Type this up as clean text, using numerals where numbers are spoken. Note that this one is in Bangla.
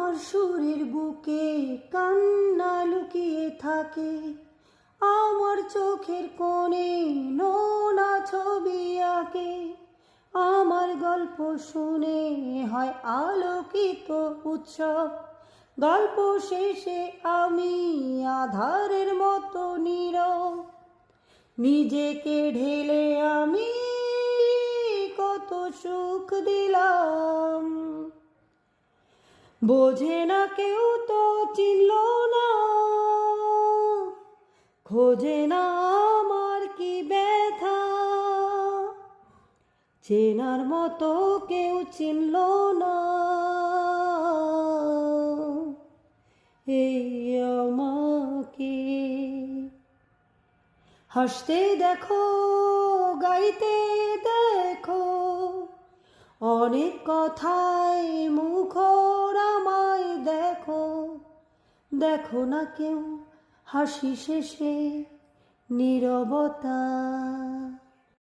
আমার সুরের বুকে কান্না লুকিয়ে থাকে, আমার চোখের কোণে নোনা ছবি আঁকে। আমার গল্প শুনে হয় আলোকিত উৎসব, গল্প শেষে আমি আধারের মতো নীরব। নিজেকে ঢেলে আমি কত সুখ দিলাম, বোঝে না কেউ তো চিনল না, খোঁজে না আমার কি ব্যথা, চেনার মতো কেউ চিনল না এই আমাকে। হাসতে দেখো, গাইতে দেখো, অনেক কথায় মুখর আমায় দেখো। দেখো না কেউ হাসি শেষে নীরবতা।